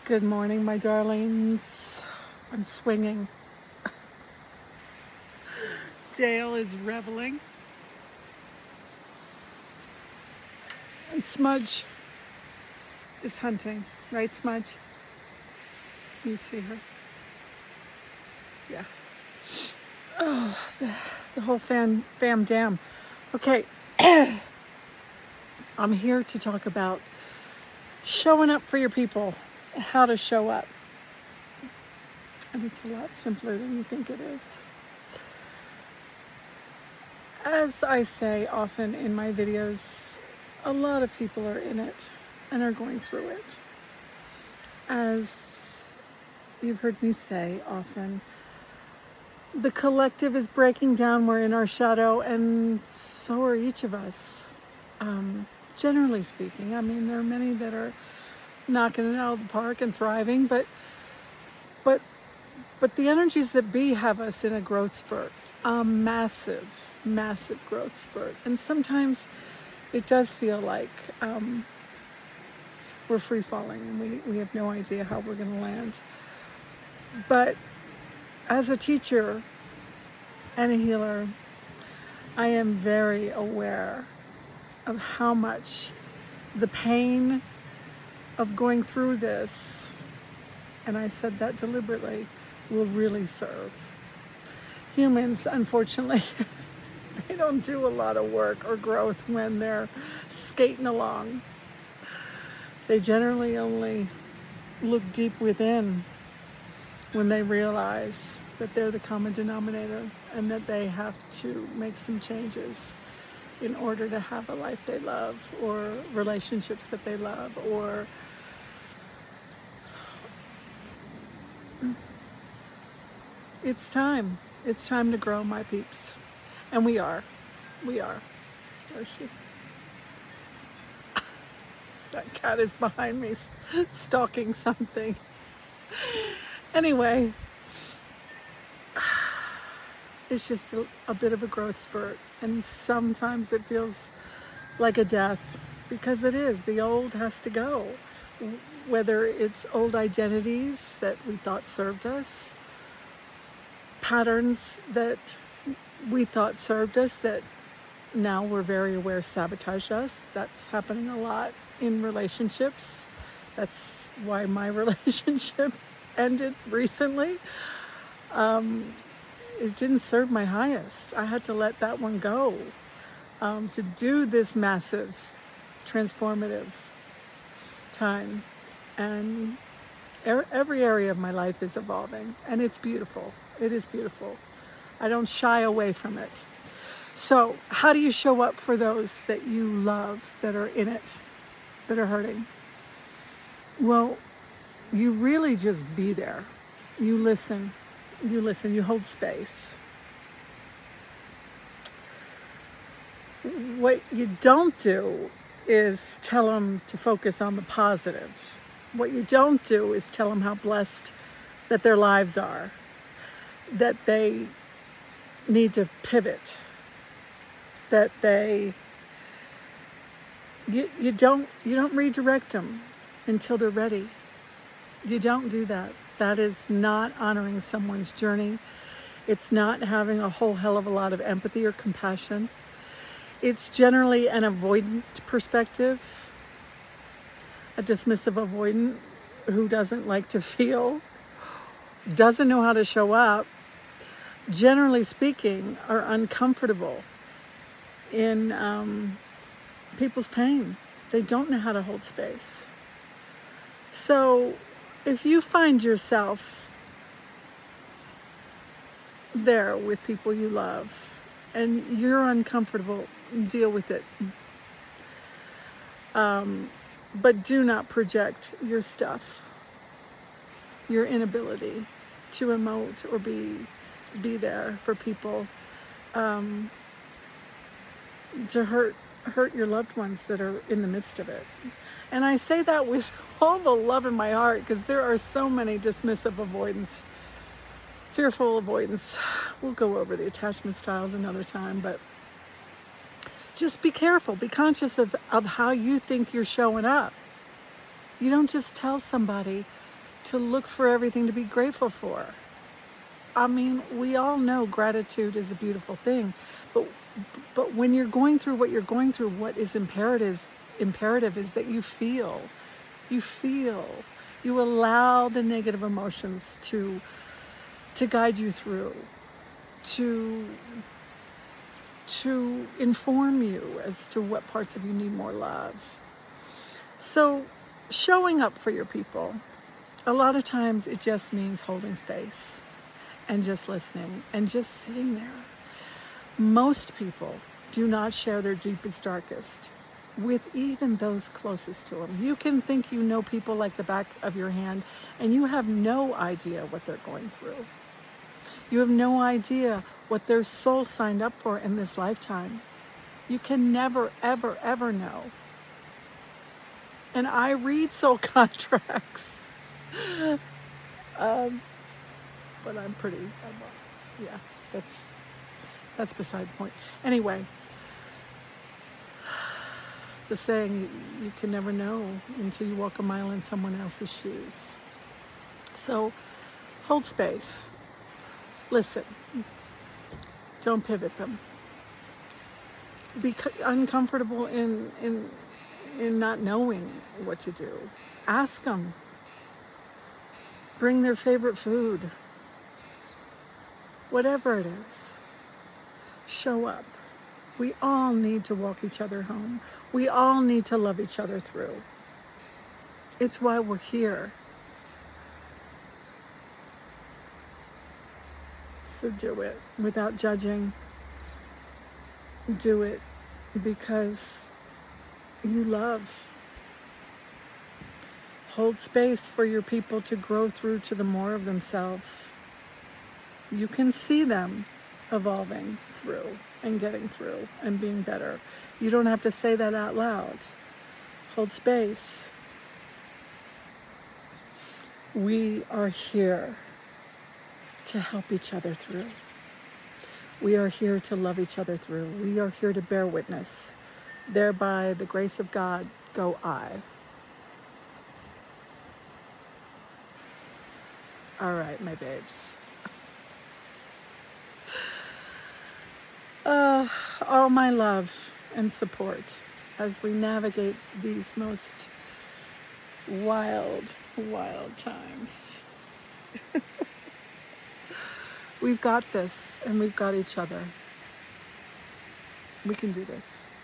Good morning, my darlings. I'm swinging. Dale is reveling. And Smudge is hunting. Right, Smudge? Can you see her? Yeah. Oh, the whole fam dam. Okay. I'm here to talk about showing up for your people, how to show up. And it's a lot simpler than you think it is. As I say often in my videos, a lot of people are in it and are going through it. As you've heard me say often, the collective is breaking down. We're in our shadow, and so are each of us. Generally speaking, I mean, there are many that are knocking it out of the park and thriving, but the energies that be have us in a growth spurt, a massive growth spurt. And sometimes it does feel like we're free falling and we have no idea how we're going to land. But as a teacher and a healer, I am very aware of how much the pain of going through this, and I said that deliberately, will really serve. Humans, unfortunately, they don't do a lot of work or growth when they're skating along. They generally only look deep within when they realize that they're the common denominator and that they have to make some changes in order to have a life they love, or relationships that they love, or it's time to grow, my peeps. And we are. Where's she? That cat is behind me stalking something. Anyway, it's just a bit of a growth spurt, and sometimes it feels like a death, because it is. The old has to go, whether it's old identities that we thought served us, patterns that we thought served us that now we're very aware sabotage us. That's happening a lot in relationships. That's why my relationship ended recently. It didn't serve my highest. I had to let that one go to do this massive, transformative time. And every area of my life is evolving, and it's beautiful. It is beautiful. I don't shy away from it. So how do you show up for those that you love, that are in it, that are hurting? Well, you really just be there. You listen, you hold space. What you don't do is tell them to focus on the positive. What you don't do is tell them how blessed that their lives are, that they need to pivot, that you don't redirect them until they're ready. You don't do that. That is not honoring someone's journey. It's not having a whole hell of a lot of empathy or compassion. It's generally an avoidant perspective, a dismissive avoidant who doesn't like to feel, doesn't know how to show up, generally speaking, are uncomfortable in people's pain. They don't know how to hold space. So if you find yourself there with people you love and you're uncomfortable, deal with it. But do not project your stuff, your inability to emote or be there for people, to hurt your loved ones that are in the midst of it. And I say that with all the love in my heart, because there are so many dismissive avoidance, fearful avoidance. We'll go over the attachment styles another time, but just be careful. Be conscious of how you think you're showing up. You don't just tell somebody to look for everything to be grateful for. I mean, we all know gratitude is a beautiful thing, but when you're going through what you're going through, what is imperative is that you feel. You allow the negative emotions to guide you through, to inform you as to what parts of you need more love. So showing up for your people, a lot of times it just means holding space and just listening and just sitting there. Most people do not share their deepest, darkest with even those closest to them. You can think you know people like the back of your hand, and you have no idea what they're going through. You have no idea what their soul signed up for in this lifetime. You can never, ever, ever know. And I read soul contracts. But I'm pretty, yeah, that's beside the point. Anyway, the saying, you can never know until you walk a mile in someone else's shoes. So hold space. Listen. Don't pivot them. Be uncomfortable in not knowing what to do. Ask them. Bring their favorite food. Whatever it is. Show up. We all need to walk each other home. We all need to love each other through. It's why we're here. So do it without judging. Do it because you love. Hold space for your people to grow through to the more of themselves. You can see them evolving through and getting through and being better. You don't have to say that out loud. Hold space. We are here to help each other through. We are here to love each other through. We are here to bear witness. Thereby, the grace of God, go I. All right, my babes. All my love and support as we navigate these most wild, wild times. We've got this, and we've got each other. We can do this.